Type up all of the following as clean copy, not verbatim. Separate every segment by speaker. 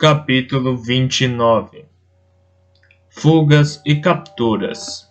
Speaker 1: Capítulo 29. Fugas e capturas.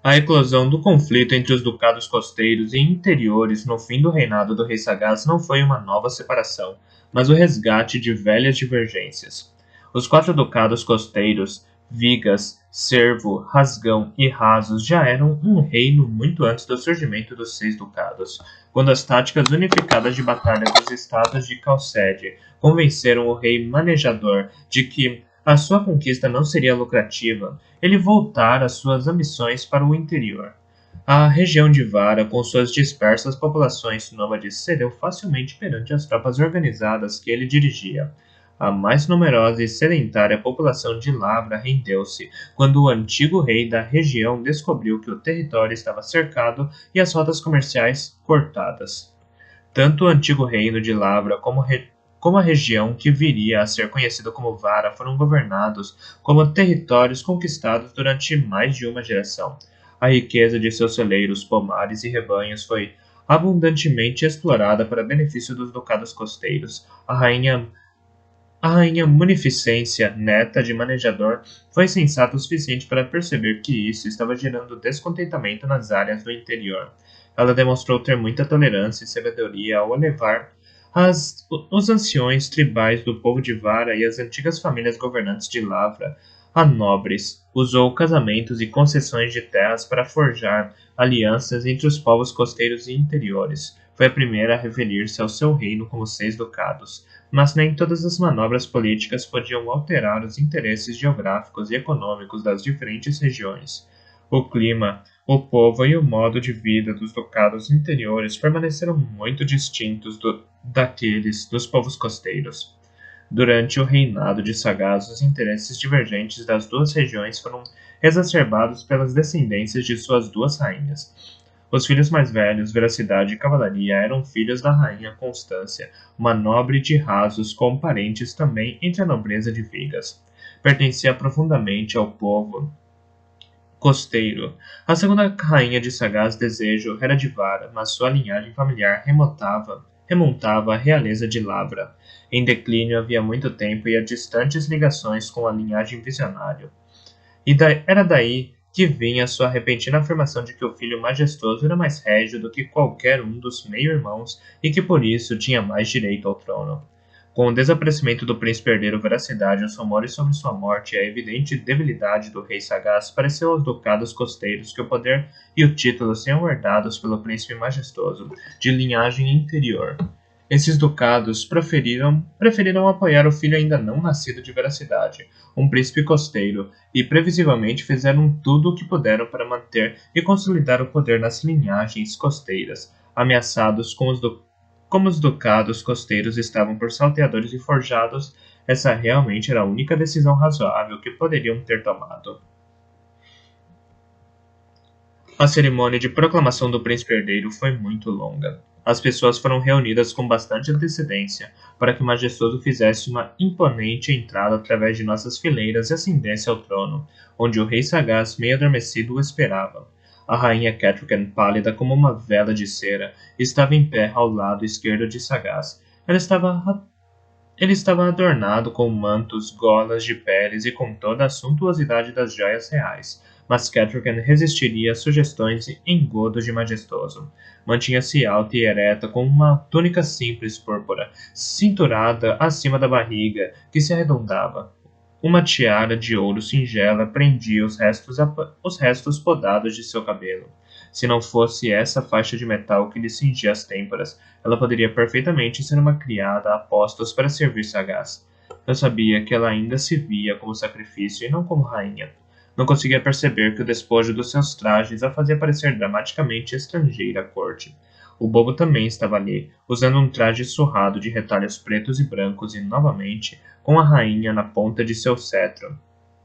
Speaker 1: A eclosão do conflito entre os ducados costeiros e interiores no fim do reinado do rei Sagaz não foi uma nova separação, mas o resgate de velhas divergências. Os 4 ducados costeiros, Vigas, Cervo, Rasgão e Rasos, já eram um reino muito antes do surgimento dos 6 ducados, quando as táticas unificadas de batalha dos estados de Calcede convenceram o rei manejador de que a sua conquista não seria lucrativa. Ele voltara suas ambições para o interior. A região de Vara, com suas dispersas populações nômades, cedeu facilmente perante as tropas organizadas que ele dirigia. A mais numerosa e sedentária população de Lavra rendeu-se quando o antigo rei da região descobriu que o território estava cercado e as rotas comerciais cortadas. Tanto o antigo reino de Lavra como a região que viria a ser conhecida como Vara foram governados como territórios conquistados durante mais de uma geração. A riqueza de seus celeiros, pomares e rebanhos foi abundantemente explorada para benefício dos ducados costeiros. A rainha Munificência, neta de manejador, foi sensata o suficiente para perceber que isso estava gerando descontentamento nas áreas do interior. Ela demonstrou ter muita tolerância e sabedoria ao elevar os anciões tribais do povo de Vara e as antigas famílias governantes de Lavra a nobres. Usou casamentos e concessões de terras para forjar alianças entre os povos costeiros e interiores. Foi a primeira a referir-se ao seu reino como 6 ducados, mas nem todas as manobras políticas podiam alterar os interesses geográficos e econômicos das diferentes regiões. O clima, o povo e o modo de vida dos ducados interiores permaneceram muito distintos daqueles dos povos costeiros. Durante o reinado de Sagaz, os interesses divergentes das duas regiões foram exacerbados pelas descendências de suas 2 rainhas. Os filhos mais velhos, Veracidade e Cavalaria, eram filhos da rainha Constância, uma nobre de Rasos com parentes também entre a nobreza de Vigas. Pertencia profundamente ao povo costeiro. A segunda rainha de Sagaz Desejo era de Vara, mas sua linhagem familiar remontava à realeza de Lavra, em declínio havia muito tempo e a distantes ligações com a linhagem Visionário. Era daí que vinha sua repentina afirmação de que o filho majestoso era mais régio do que qualquer um dos meio-irmãos e que por isso tinha mais direito ao trono. Com o desaparecimento do príncipe herdeiro Veracidade, os rumores sobre sua morte e a evidente debilidade do rei Sagaz, pareceu aos ducados costeiros que o poder e o título seriam herdados pelo príncipe majestoso, de linhagem interior. Esses ducados preferiram apoiar o filho ainda não nascido de Veracidade, um príncipe costeiro, e previsivelmente fizeram tudo o que puderam para manter e consolidar o poder nas linhagens costeiras, ameaçados como os ducados costeiros estavam por salteadores e forjados, essa realmente era a única decisão razoável que poderiam ter tomado. A cerimônia de proclamação do príncipe herdeiro foi muito longa. As pessoas foram reunidas com bastante antecedência para que o majestoso fizesse uma imponente entrada através de nossas fileiras e ascendesse ao trono, onde o rei Sagaz, meio adormecido, o esperava. A rainha Catrican, pálida como uma vela de cera, estava em pé ao lado esquerdo de Sagaz. Ele estava adornado com mantos, golas de peles e com toda a suntuosidade das joias reais, mas Catrican resistiria às sugestões e engodos de majestoso. Mantinha-se alta e ereta com uma túnica simples púrpura, cinturada acima da barriga, que se arredondava. Uma tiara de ouro singela prendia os restos podados de seu cabelo. Se não fosse essa faixa de metal que lhe cingia as têmporas, ela poderia perfeitamente ser uma criada a postos para servir Sagaz. Eu sabia que ela ainda se via como sacrifício e não como rainha. Não conseguia perceber que o despojo dos seus trajes a fazia parecer dramaticamente estrangeira à corte. O bobo também estava ali, usando um traje surrado de retalhos pretos e brancos e, novamente, com a rainha na ponta de seu cetro.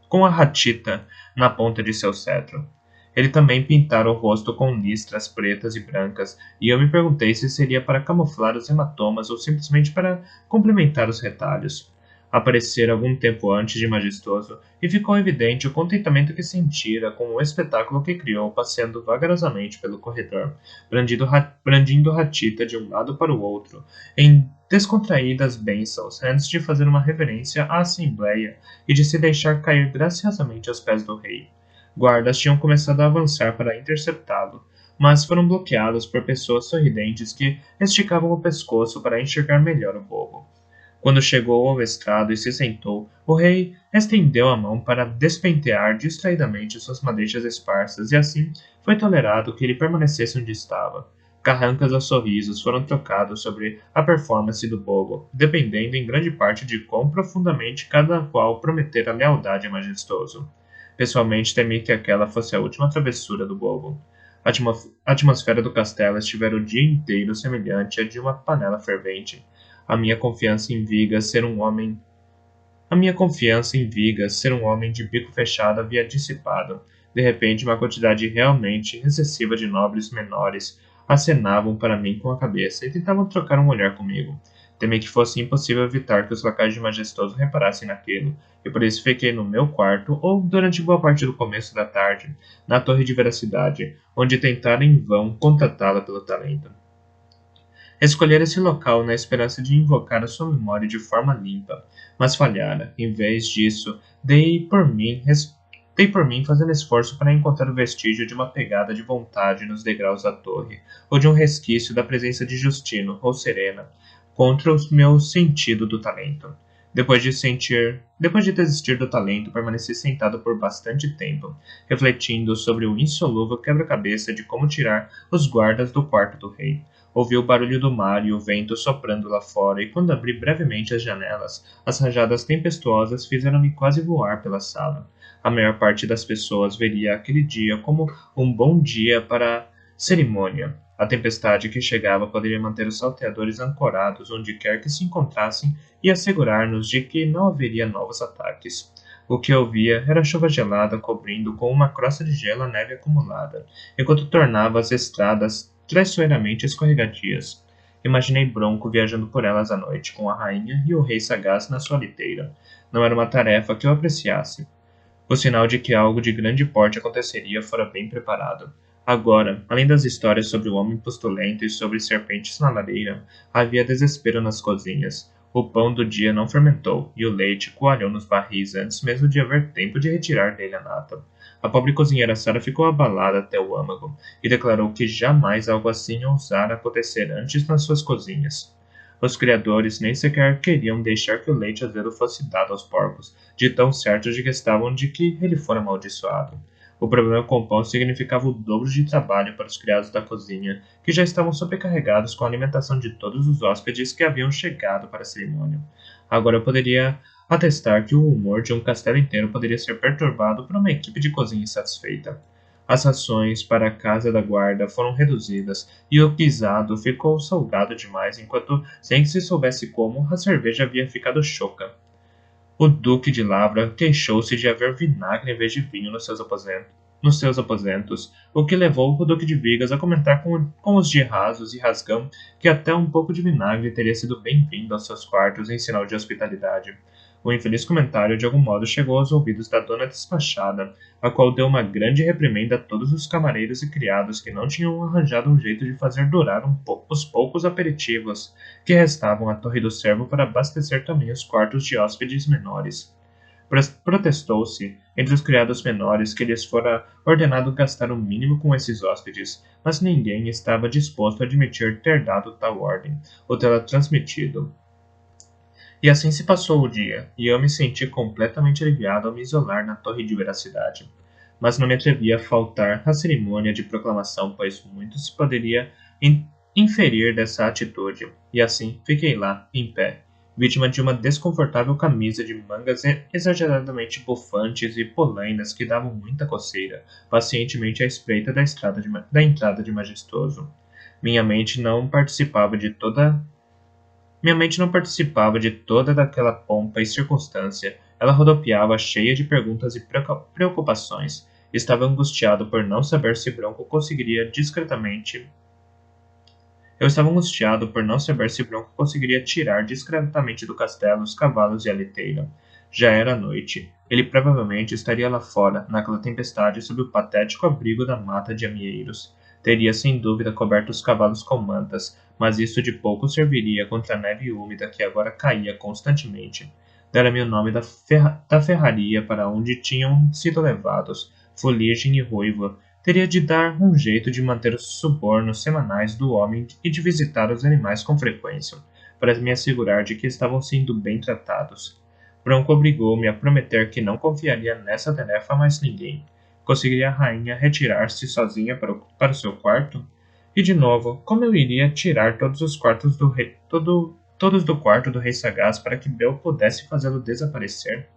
Speaker 1: Com a ratita na ponta de seu cetro. Ele também pintara o rosto com listras pretas e brancas, e eu me perguntei se seria para camuflar os hematomas ou simplesmente para complementar os retalhos. Aparecera algum tempo antes de majestoso, e ficou evidente o contentamento que sentira com o espetáculo que criou passeando vagarosamente pelo corredor, brandindo ratita de um lado para o outro, em descontraídas bênçãos antes de fazer uma reverência à Assembleia e de se deixar cair graciosamente aos pés do rei. Guardas tinham começado a avançar para interceptá-lo, mas foram bloqueados por pessoas sorridentes que esticavam o pescoço para enxergar melhor o bobo. Quando chegou ao estrado e se sentou, o rei estendeu a mão para despentear distraidamente suas madeixas esparsas e assim foi tolerado que ele permanecesse onde estava. Carrancas ou sorrisos foram trocados sobre a performance do bobo, dependendo em grande parte de quão profundamente cada qual prometera lealdade ao majestoso. Pessoalmente temi que aquela fosse a última travessura do bobo. A atmosfera do castelo estivera o dia inteiro semelhante à de uma panela fervente. A minha confiança em Vigas ser um homem de bico fechado havia dissipado. De repente, uma quantidade realmente excessiva de nobres menores acenavam para mim com a cabeça e tentavam trocar um olhar comigo. Temi que fosse impossível evitar que os lacaios de majestoso reparassem naquilo, e por isso fiquei no meu quarto, ou durante boa parte do começo da tarde, na torre de veracidade, onde tentara em vão contatá-la pelo talento. Escolhera esse local na esperança de invocar a sua memória de forma limpa, mas falhara. Em vez disso, dei por mim fazendo esforço para encontrar o vestígio de uma pegada de vontade nos degraus da torre, ou de um resquício da presença de Justino ou Serena, contra o meu sentido do talento. Depois de desistir do talento, permaneci sentado por bastante tempo, refletindo sobre o insolúvel quebra-cabeça de como tirar os guardas do quarto do rei. Ouvi o barulho do mar e o vento soprando lá fora, e quando abri brevemente as janelas, as rajadas tempestuosas fizeram-me quase voar pela sala. A maior parte das pessoas veria aquele dia como um bom dia para a cerimônia. A tempestade que chegava poderia manter os salteadores ancorados onde quer que se encontrassem e assegurar-nos de que não haveria novos ataques. O que eu via era a chuva gelada cobrindo com uma crosta de gelo a neve acumulada, enquanto tornava as estradas traiçoeiramente escorregadias. Imaginei Bronco viajando por elas à noite, com a rainha e o rei sagaz na sua liteira. Não era uma tarefa que eu apreciasse. O sinal de que algo de grande porte aconteceria fora bem preparado. Agora, além das histórias sobre o homem postulento e sobre serpentes na lareira, havia desespero nas cozinhas. O pão do dia não fermentou, e o leite coalhou nos barris antes mesmo de haver tempo de retirar dele a nata. A pobre cozinheira Sara ficou abalada até o âmago, e declarou que jamais algo assim ousara acontecer antes nas suas cozinhas. Os criadores nem sequer queriam deixar que o leite azedo fosse dado aos porcos, de tão certos de que estavam de que ele fora amaldiçoado. O problema com o pão significava o dobro de trabalho para os criados da cozinha, que já estavam sobrecarregados com a alimentação de todos os hóspedes que haviam chegado para a cerimônia. Agora eu poderia atestar que o humor de um castelo inteiro poderia ser perturbado por uma equipe de cozinha insatisfeita. As rações para a casa da guarda foram reduzidas e o guisado ficou salgado demais enquanto, sem que se soubesse como, a cerveja havia ficado choca. O Duque de Lavra queixou-se de haver vinagre em vez de vinho nos seus aposentos, o que levou o Duque de Vigas a comentar com os de Rasos e Rasgão que até um pouco de vinagre teria sido bem-vindo aos seus quartos em sinal de hospitalidade. O infeliz comentário de algum modo chegou aos ouvidos da dona despachada, a qual deu uma grande reprimenda a todos os camareiros e criados que não tinham arranjado um jeito de fazer durar os poucos aperitivos que restavam à Torre do Cervo para abastecer também os quartos de hóspedes menores. Protestou-se entre os criados menores que lhes fora ordenado gastar o mínimo com esses hóspedes, mas ninguém estava disposto a admitir ter dado tal ordem, ou tê-la transmitido. E assim se passou o dia, e eu me senti completamente aliviado ao me isolar na torre de veracidade. Mas não me atrevi a faltar à cerimônia de proclamação, pois muito se poderia inferir dessa atitude, e assim fiquei lá, em pé, vítima de uma desconfortável camisa de mangas exageradamente bufantes e polainas que davam muita coceira, pacientemente à espreita da entrada de majestoso. Minha mente não participava de toda daquela pompa e circunstância. Ela rodopiava cheia de perguntas e preocupações. Estava angustiado por não saber se Bronco conseguiria tirar discretamente do castelo os cavalos e a liteira. Já era noite. Ele provavelmente estaria lá fora, naquela tempestade, sob o patético abrigo da mata de amieiros. Teria sem dúvida coberto os cavalos com mantas, mas isso de pouco serviria contra a neve úmida que agora caía constantemente. Dera-me o nome da ferraria para onde tinham sido levados, fuligem e ruivo. Teria de dar um jeito de manter os subornos semanais do homem e de visitar os animais com frequência, para me assegurar de que estavam sendo bem tratados. Bronco obrigou-me a prometer que não confiaria nessa tarefa a mais ninguém. Conseguiria a rainha retirar-se sozinha para o seu quarto? E de novo, como eu iria tirar todos os quartos do rei, todos do quarto do rei sagaz para que Bel pudesse fazê-lo desaparecer?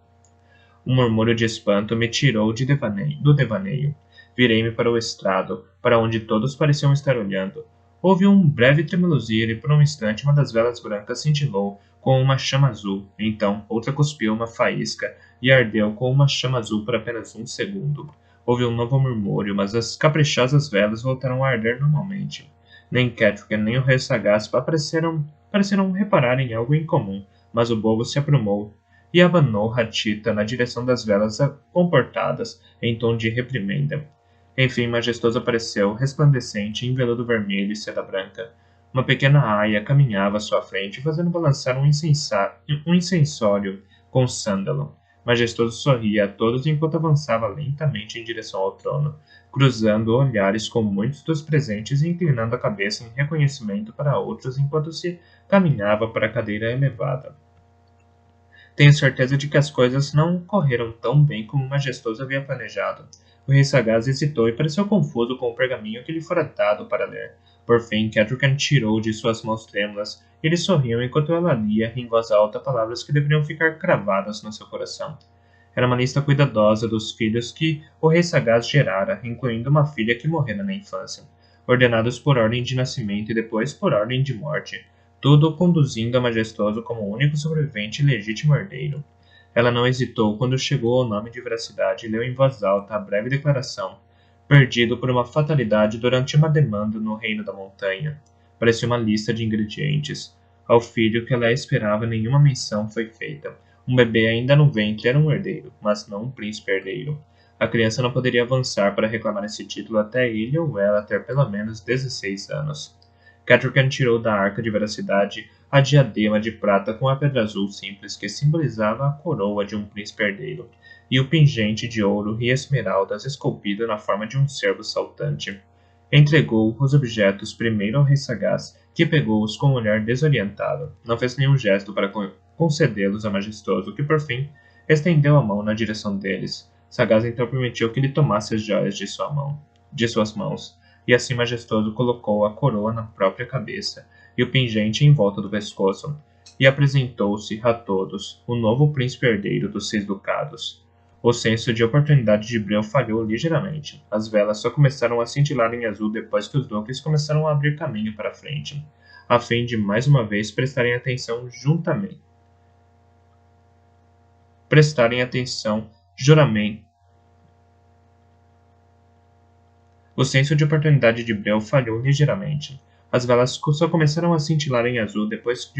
Speaker 1: Um murmúrio de espanto me tirou do devaneio. Virei-me para o estrado, para onde todos pareciam estar olhando. Houve um breve tremeluzir e por um instante uma das velas brancas cintilou com uma chama azul. Então, outra cuspiu uma faísca e ardeu com uma chama azul por apenas um segundo. Houve um novo murmúrio, mas as caprichosas velas voltaram a arder normalmente. Nem Catrican nem o rei sagaz pareceram reparar em algo incomum, mas o bobo se aprumou e abanou Hatita na direção das velas comportadas em tom de reprimenda. Enfim, majestoso apareceu, resplandecente em veludo vermelho e seda branca. Uma pequena aia caminhava à sua frente, fazendo balançar um incensório com sândalo. Majestoso sorria a todos enquanto avançava lentamente em direção ao trono, cruzando olhares com muitos dos presentes e inclinando a cabeça em reconhecimento para outros enquanto se caminhava para a cadeira elevada. Tenho certeza de que as coisas não correram tão bem como o majestoso havia planejado. O rei sagaz hesitou e pareceu confuso com o pergaminho que lhe fora dado para ler. Por fim, Catrican tirou de suas mãos trêmulas e ele sorriu enquanto ela lia em voz alta palavras que deveriam ficar cravadas no seu coração. Era uma lista cuidadosa dos filhos que o rei sagaz gerara, incluindo uma filha que morrera na infância, ordenados por ordem de nascimento e depois por ordem de morte, tudo conduzindo a majestoso como o único sobrevivente e legítimo herdeiro. Ela não hesitou quando chegou ao nome de veracidade e leu em voz alta a breve declaração, perdido por uma fatalidade durante uma demanda no reino da montanha. Parecia uma lista de ingredientes. Ao filho que ela esperava nenhuma menção foi feita. Um bebê ainda no ventre era um herdeiro, mas não um príncipe herdeiro. A criança não poderia avançar para reclamar esse título até ele ou ela ter pelo menos 16 anos. Catrican tirou da arca de veracidade a diadema de prata com a pedra azul simples que simbolizava a coroa de um príncipe herdeiro, e o pingente de ouro e esmeraldas esculpido na forma de um cervo saltante. Entregou os objetos primeiro ao rei sagaz, que pegou-os com um olhar desorientado. Não fez nenhum gesto para concedê-los a majestoso, que por fim estendeu a mão na direção deles. Sagaz então permitiu que lhe tomasse as joias de suas mãos, e assim majestoso colocou a coroa na própria cabeça e o pingente em volta do pescoço, e apresentou-se a todos, o novo príncipe herdeiro dos 6 ducados. O senso de oportunidade de Breu falhou ligeiramente. As velas só começaram a cintilar em azul depois que os duques começaram a abrir caminho para a frente, a fim de mais uma vez prestarem atenção juramento. O senso de oportunidade de Breu falhou ligeiramente. As velas só começaram a cintilar em azul depois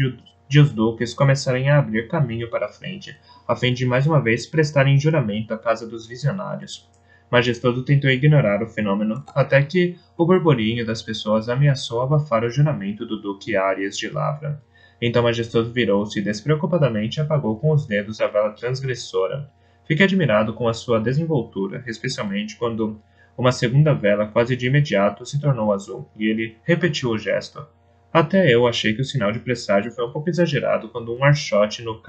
Speaker 1: de os duques começarem a abrir caminho para a frente, a fim de mais uma vez prestarem juramento à casa dos visionários. Majestoso tentou ignorar o fenômeno, até que o burburinho das pessoas ameaçou abafar o juramento do duque Arias de Lavra. Então Majestoso virou-se e despreocupadamente apagou com os dedos a vela transgressora. Fiquei admirado com a sua desenvoltura, especialmente quando uma segunda vela quase de imediato se tornou azul, e ele repetiu o gesto. Até eu achei que o sinal de presságio foi um pouco exagerado quando um archote no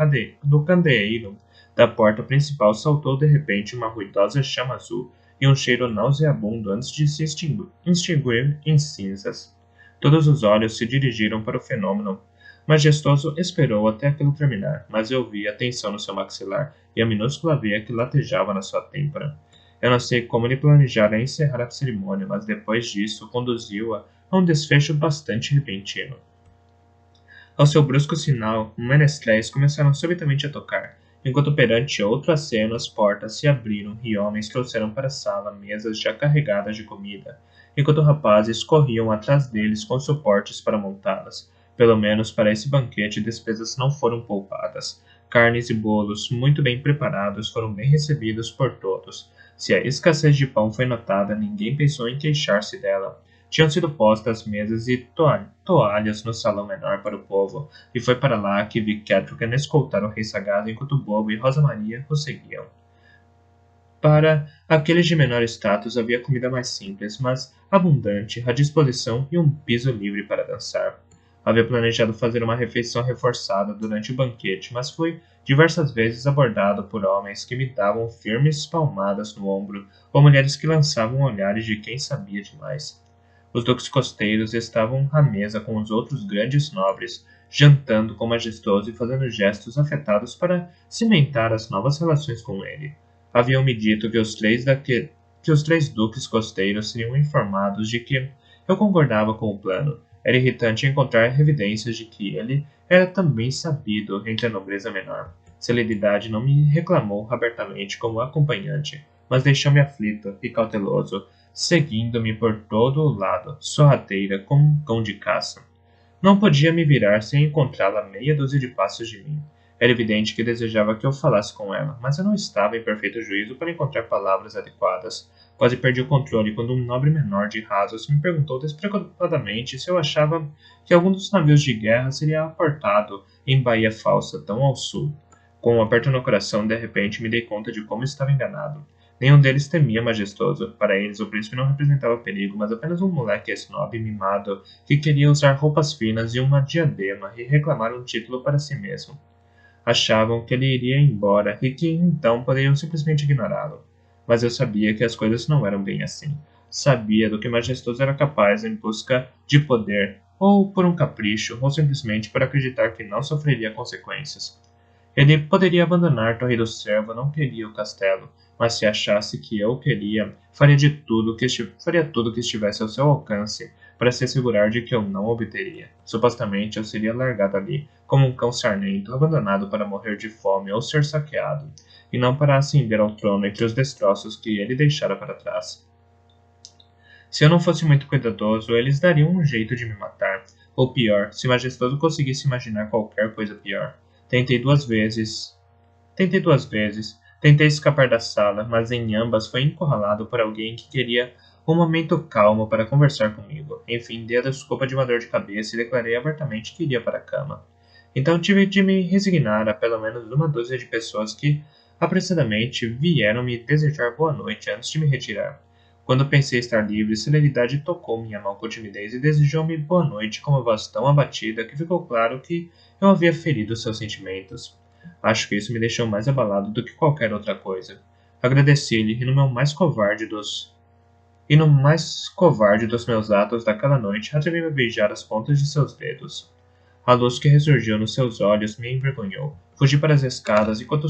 Speaker 1: candeeiro da porta principal saltou de repente uma ruidosa chama azul e um cheiro nauseabundo antes de se extinguir em cinzas. Todos os olhos se dirigiram para o fenômeno. Majestoso esperou até aquilo terminar, mas eu vi a tensão no seu maxilar e a minúscula veia que latejava na sua têmpora. Eu não sei como ele planejara encerrar a cerimônia, mas depois disso conduziu-a a um desfecho bastante repentino. Ao seu brusco sinal, menestréis começaram subitamente a tocar, enquanto perante outro aceno as portas se abriram e homens trouxeram para a sala mesas já carregadas de comida, enquanto rapazes corriam atrás deles com suportes para montá-las. Pelo menos para esse banquete despesas não foram poupadas. Carnes e bolos muito bem preparados foram bem recebidos por todos. Se a escassez de pão foi notada, ninguém pensou em queixar-se dela. Tinham sido postas mesas e toalhas no salão menor para o povo, e foi para lá que vi Catrogan escoltar o rei sagaz enquanto Bobo e Rosa Maria o seguiam. Para aqueles de menor status havia comida mais simples, mas abundante, à disposição e um piso livre para dançar. Havia planejado fazer uma refeição reforçada durante o banquete, mas fui diversas vezes abordado por homens que me davam firmes palmadas no ombro ou mulheres que lançavam olhares de quem sabia demais. Os duques costeiros estavam à mesa com os outros grandes nobres, jantando com majestoso e fazendo gestos afetados para cimentar as novas relações com ele. Haviam-me dito que os três duques costeiros seriam informados de que eu concordava com o plano. Era irritante encontrar evidências de que ele era também sabido entre a nobreza menor. Celeridade não me reclamou abertamente como acompanhante, mas deixou-me aflito e cauteloso, seguindo-me por todo o lado, sorrateira como um cão de caça. Não podia me virar sem encontrá-la a meia dúzia de passos de mim. Era evidente que desejava que eu falasse com ela, mas eu não estava em perfeito juízo para encontrar palavras adequadas. Quase perdi o controle quando um nobre menor de rasos me perguntou despreocupadamente se eu achava que algum dos navios de guerra seria aportado em Baía Falsa, tão ao sul. Com um aperto no coração, de repente me dei conta de como estava enganado. Nenhum deles temia majestoso. Para eles, o príncipe não representava perigo, mas apenas um moleque snob mimado que queria usar roupas finas e uma diadema e reclamar um título para si mesmo. Achavam que ele iria embora e que então poderiam simplesmente ignorá-lo. Mas eu sabia que as coisas não eram bem assim. Sabia do que Majestoso era capaz em busca de poder, ou por um capricho, ou simplesmente por acreditar que não sofreria consequências. Ele poderia abandonar Torre do Cervo, não queria o castelo, mas se achasse que eu queria, faria tudo que estivesse ao seu alcance para se assegurar de que eu não obteria. Supostamente eu seria largado ali, como um cão sarnento, abandonado para morrer de fome ou ser saqueado, e não para ascender ao trono entre os destroços que ele deixara para trás. Se eu não fosse muito cuidadoso, eles dariam um jeito de me matar, ou pior, se Majestoso conseguisse imaginar qualquer coisa pior. Tentei duas vezes. Tentei escapar da sala, mas em ambas fui encurralado por alguém que queria um momento calmo para conversar comigo. Enfim, dei a desculpa de uma dor de cabeça e declarei abertamente que iria para a cama. Então tive de me resignar a pelo menos uma dúzia de pessoas que, apressadamente, vieram me desejar boa noite antes de me retirar. Quando pensei estar livre, Celeridade tocou minha mão com timidez e desejou-me boa noite com uma voz tão abatida que ficou claro que eu havia ferido seus sentimentos. Acho que isso me deixou mais abalado do que qualquer outra coisa. Agradeci-lhe e no mais covarde dos meus atos daquela noite, atrevi-me a beijar as pontas de seus dedos. A luz que ressurgiu nos seus olhos me envergonhou. Fugi para as escadas. Enquanto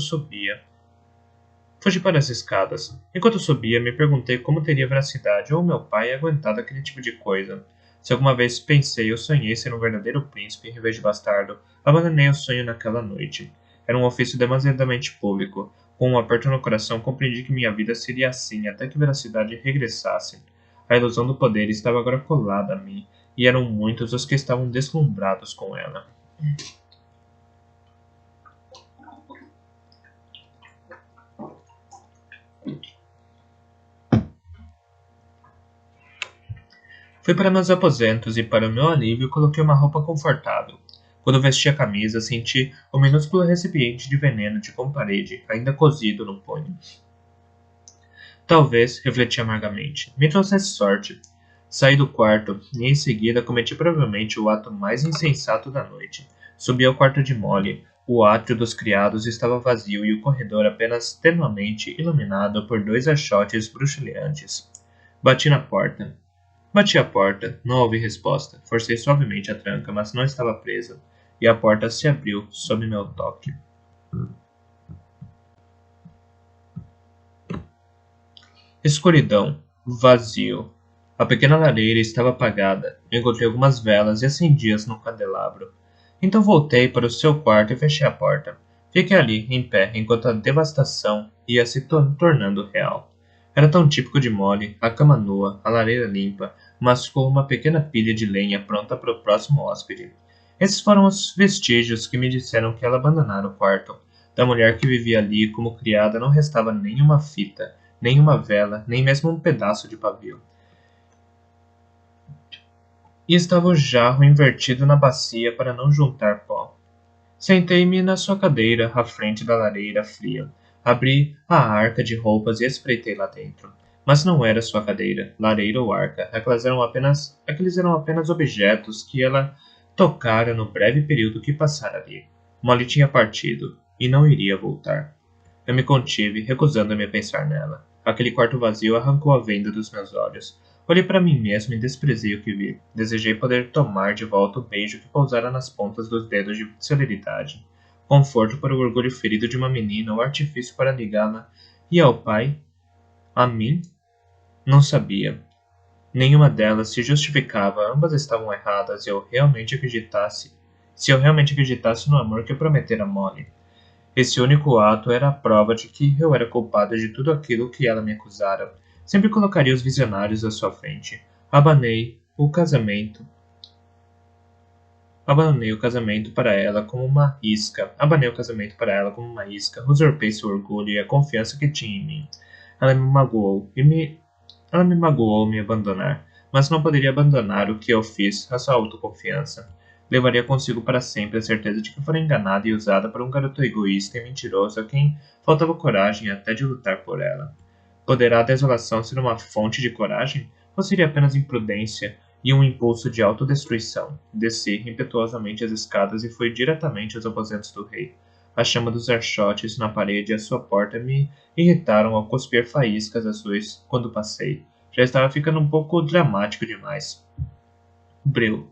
Speaker 1: subia, me perguntei como teria veracidade ou meu pai aguentado aquele tipo de coisa. Se alguma vez pensei ou sonhei ser um verdadeiro príncipe em vez de bastardo, abandonei o sonho naquela noite. Era um ofício demasiadamente público. Com um aperto no coração, compreendi que minha vida seria assim até que veracidade regressasse. A ilusão do poder estava agora colada a mim, e eram muitos os que estavam deslumbrados com ela. Fui para meus aposentos e, para o meu alívio, coloquei uma roupa confortável. Quando vesti a camisa, senti o minúsculo recipiente de veneno de comparede ainda cozido no punho. Talvez, refleti amargamente, me trouxesse sorte. Saí do quarto e, em seguida, cometi provavelmente o ato mais insensato da noite. Subi ao quarto de Molly. O átrio dos criados estava vazio e o corredor apenas tenuamente iluminado por dois achotes bruxuleantes. Bati a porta, não houve resposta. Forcei suavemente a tranca, mas não estava presa, e a porta se abriu sob meu toque. Escuridão, vazio. A pequena lareira estava apagada. Encontrei algumas velas e acendi-as no candelabro. Então voltei para o seu quarto e fechei a porta. Fiquei ali, em pé, enquanto a devastação ia se tornando real. Era tão típico de Molly, a cama nua, a lareira limpa, mas com uma pequena pilha de lenha pronta para o próximo hóspede. Esses foram os vestígios que me disseram que ela abandonara o quarto. Da mulher que vivia ali como criada não restava nenhuma fita, nem uma vela, nem mesmo um pedaço de pavio. e estava o jarro invertido na bacia para não juntar pó. Sentei-me na sua cadeira, à frente da lareira fria. Abri a arca de roupas e espreitei lá dentro. Mas não era sua cadeira, lareira ou arca. Aqueles eram apenas objetos que ela tocara no breve período que passara ali. Molly tinha partido, e não iria voltar. Eu me contive, recusando-me a pensar nela. Aquele quarto vazio arrancou a venda dos meus olhos. Olhei para mim mesmo e desprezei o que vi. Desejei poder tomar de volta o beijo que pousara nas pontas dos dedos de celeridade. Conforto para o orgulho ferido de uma menina, ou artifício para ligá-la. E ao pai? A mim? Não sabia. Nenhuma delas se justificava, ambas estavam erradas se eu realmente acreditasse no amor que eu prometera a Molly. Esse único ato era a prova de que eu era culpada de tudo aquilo que ela me acusara. Sempre colocaria os visionários à sua frente. Abandonei o casamento para ela como uma isca. Abanei o casamento para ela como uma isca. Usurpei seu orgulho e a confiança que tinha em mim. Ela me magoou ela me magoou ao me abandonar, mas não poderia abandonar o que eu fiz, a sua autoconfiança. Levaria consigo para sempre a certeza de que fora enganada e usada por um garoto egoísta e mentiroso a quem faltava coragem até de lutar por ela. Poderá a desolação ser uma fonte de coragem? Ou seria apenas imprudência e um impulso de autodestruição? Desci impetuosamente as escadas e fui diretamente aos aposentos do rei. A chama dos archotes na parede e a sua porta me irritaram ao cuspir faíscas azuis quando passei. Já estava ficando um pouco dramático demais. Breu.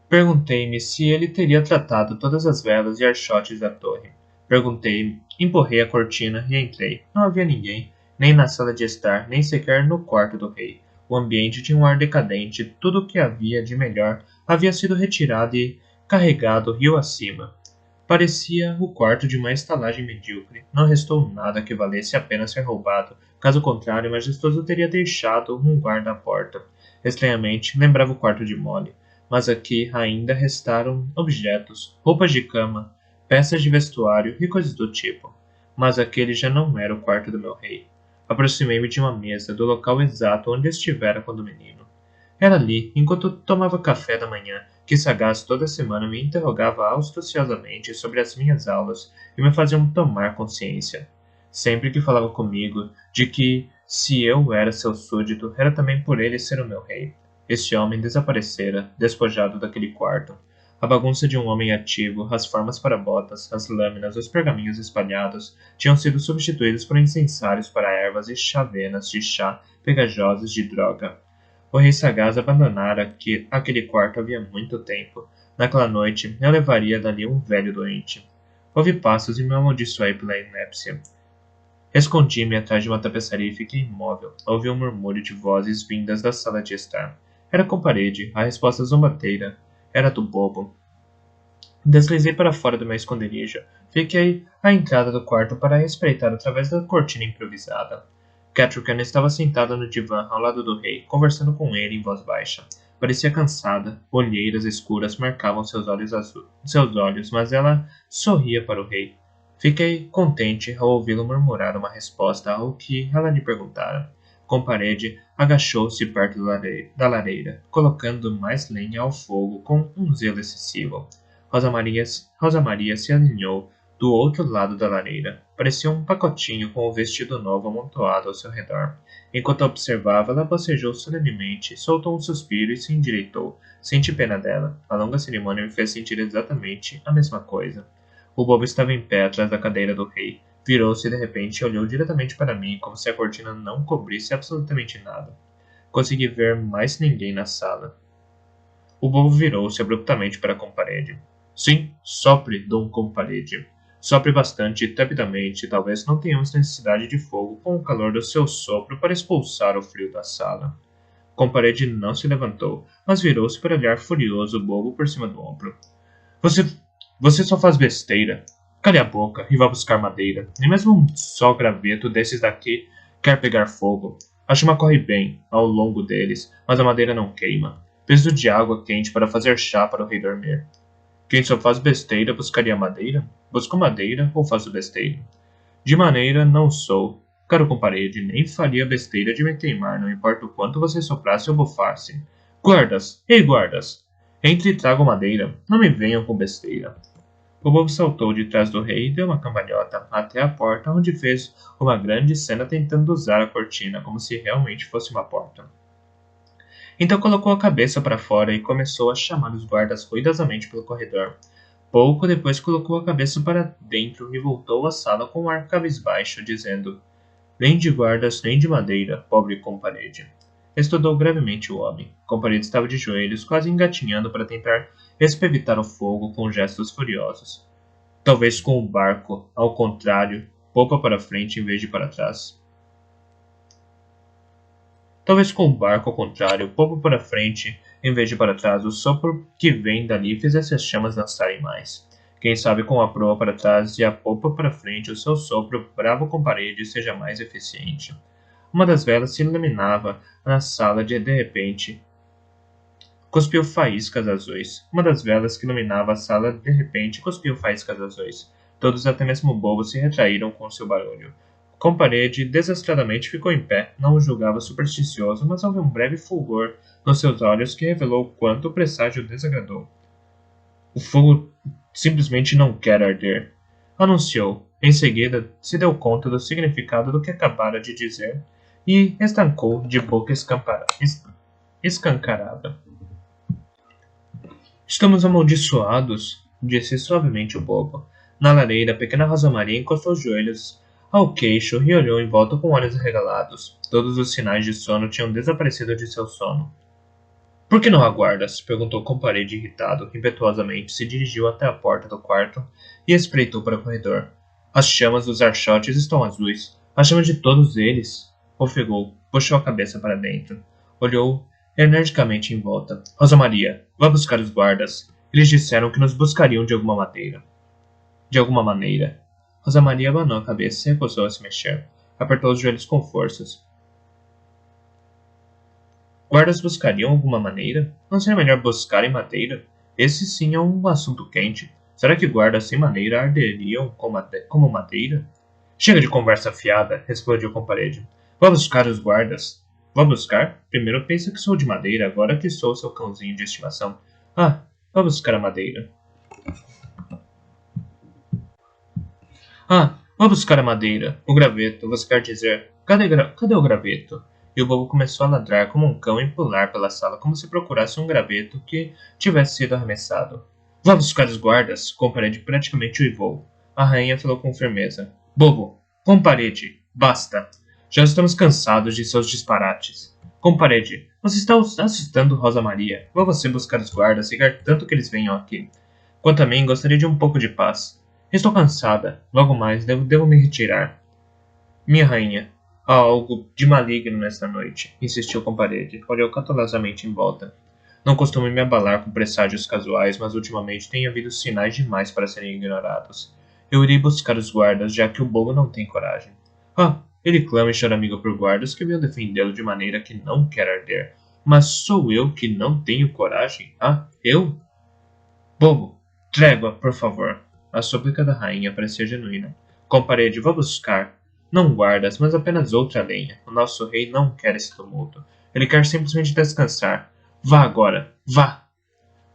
Speaker 1: Perguntei-me se ele teria tratado todas as velas e archotes da torre. Perguntei-me, empurrei a cortina e entrei. Não havia ninguém, nem na sala de estar, nem sequer no quarto do rei. O ambiente tinha um ar decadente, tudo o que havia de melhor havia sido retirado e carregado rio acima. Parecia o quarto de uma estalagem medíocre. Não restou nada que valesse a pena ser roubado. Caso contrário, o majestoso teria deixado um guarda à porta. Estranhamente, lembrava o quarto de Molly. Mas aqui ainda restaram objetos, roupas de cama, peças de vestuário e coisas do tipo. Mas aquele já não era o quarto do meu rei. Aproximei-me de uma mesa, do local exato onde estivera quando menino. Era ali, enquanto tomava café da manhã, que sagaz toda semana me interrogava auspiciosamente sobre as minhas aulas e me fazia tomar consciência, sempre que falava comigo, de que, se eu era seu súdito, era também por ele ser o meu rei. Este homem desaparecera, despojado daquele quarto. A bagunça de um homem ativo, as formas para botas, as lâminas, os pergaminhos espalhados, tinham sido substituídos por incensários para ervas e chavenas de chá pegajosas de droga. O rei sagaz abandonara aquele quarto havia muito tempo. Naquela noite, eu levaria dali um velho doente. Ouvi passos e me amaldiçoei pela inépcia. Escondi-me atrás de uma tapeçaria e fiquei imóvel. Ouvi um murmúrio de vozes vindas da sala de estar. Era com parede, a resposta zombateira. Era do bobo. Deslizei para fora do meu esconderijo. Fiquei à entrada do quarto para espreitar através da cortina improvisada. Catrican estava sentada no divã ao lado do rei, conversando com ele em voz baixa. Parecia cansada, olheiras escuras marcavam seus olhos, mas ela sorria para o rei. Fiquei contente ao ouvi-lo murmurar uma resposta ao que ela lhe perguntara. Com parede, agachou-se perto da lareira, colocando mais lenha ao fogo com um zelo excessivo. Rosa Maria se alinhou do outro lado da lareira. Parecia um pacotinho com o vestido novo amontoado ao seu redor. Enquanto a observava, ela bocejou solenemente, soltou um suspiro e se endireitou. Senti pena dela. A longa cerimônia me fez sentir exatamente a mesma coisa. O bobo estava em pé atrás da cadeira do rei. Virou-se de repente e olhou diretamente para mim, como se a cortina não cobrisse absolutamente nada. Consegui ver mais ninguém na sala. O bobo virou-se abruptamente para a comparede. Sim, sopre, Dom Comparede. Sopre bastante e tepidamente, talvez não tenhamos necessidade de fogo com o calor do seu sopro para expulsar o frio da sala. Comparede não se levantou, mas virou-se para olhar furioso o bobo por cima do ombro. Você só faz besteira. Cale a boca e vá buscar madeira. Nem mesmo um só graveto desses daqui quer pegar fogo. A chama corre bem ao longo deles, mas a madeira não queima. Preciso de água quente para fazer chá para o rei dormir. Quem só faz besteira buscaria madeira? Busco madeira ou faço besteira? De maneira não sou. Caro comparede, nem faria besteira de me queimar, não importa o quanto você soprasse ou bufasse. Guardas! Ei, guardas! Entre e tragam madeira. Não me venham com besteira. O bobo saltou de trás do rei e deu uma cambalhota até a porta, onde fez uma grande cena tentando usar a cortina como se realmente fosse uma porta. Então colocou a cabeça para fora e começou a chamar os guardas ruidosamente pelo corredor. Pouco depois colocou a cabeça para dentro e voltou à sala com um ar cabisbaixo, dizendo: Nem de guardas, nem de madeira, pobre comparede. Estudou gravemente o homem. Comparede estava de joelhos, quase engatinhando para tentar espevitar o fogo com gestos furiosos. Talvez com o barco, ao contrário, popa para frente em vez de para trás. Talvez com o barco ao contrário, popa para frente em vez de para trás, o sopro que vem dali fizesse as chamas dançarem mais. Quem sabe com a proa para trás e a popa para frente, o seu sopro, bravo com parede, seja mais eficiente. Uma das velas se iluminava na sala de repente cuspiu faíscas azuis. Uma das velas que iluminava a sala de repente cuspiu faíscas azuis. Todos, até mesmo o bobo, se retraíram com seu barulho. Com parede, desastradamente ficou em pé. Não o julgava supersticioso, mas houve um breve fulgor nos seus olhos que revelou o quanto o presságio desagradou. O fogo simplesmente não quer arder, anunciou. Em seguida, se deu conta do significado do que acabara de dizer e estancou de boca escancarada. Estamos amaldiçoados, disse suavemente o bobo. Na lareira, a pequena Rosa Maria encostou os joelhos ao queixo e olhou em volta com olhos arregalados. Todos os sinais de sono tinham desaparecido de seu sono. Por que não aguardas? Perguntou com parede irritado. Impetuosamente se dirigiu até a porta do quarto e espreitou para o corredor. As chamas dos archotes estão azuis. As chamas de todos eles. Ofegou. Puxou a cabeça para dentro. Olhou energicamente em volta. Rosa Maria, vá buscar os guardas. Eles disseram que nos buscariam de alguma maneira. De alguma maneira. Rosa Maria abanou a cabeça e recusou a se mexer. Apertou os joelhos com forças. Guardas buscariam alguma maneira? Não seria melhor buscar em madeira? Esse sim é um assunto quente. Será que guardas sem maneira arderiam como madeira? Chega de conversa fiada, explodiu com parede. Vá buscar os guardas. Vá buscar? Primeiro pensa que sou de madeira, agora que sou seu cãozinho de estimação. Ah, vá buscar a madeira. Ah, vá buscar a madeira. O graveto, você quer dizer. Cadê o graveto? E o bobo começou a ladrar como um cão e pular pela sala como se procurasse um graveto que tivesse sido arremessado. Vá buscar os guardas, com parede praticamente uivou. A rainha falou com firmeza. Bobo, com parede, basta. Já estamos cansados de seus disparates. Com parede, você está assustando Rosa Maria. Vá você buscar os guardas e quer tanto que eles venham aqui. Quanto a mim, gostaria de um pouco de paz. Estou cansada. Logo mais, devo me retirar. Minha rainha, há algo de maligno nesta noite, insistiu com parede. Olhou cautelosamente em volta. Não costumo me abalar com presságios casuais, mas ultimamente tem havido sinais demais para serem ignorados. Eu irei buscar os guardas, já que o bobo não tem coragem. Ah, ele clama e chora amigo por guardas que venham defendê-lo de maneira que não quer arder. Mas sou eu que não tenho coragem? Ah, eu? Bobo, trégua, por favor. A súplica da rainha parecia genuína. Com parede, vá buscar. Não guardas, mas apenas outra lenha. O nosso rei não quer esse tumulto. Ele quer simplesmente descansar. Vá agora, vá!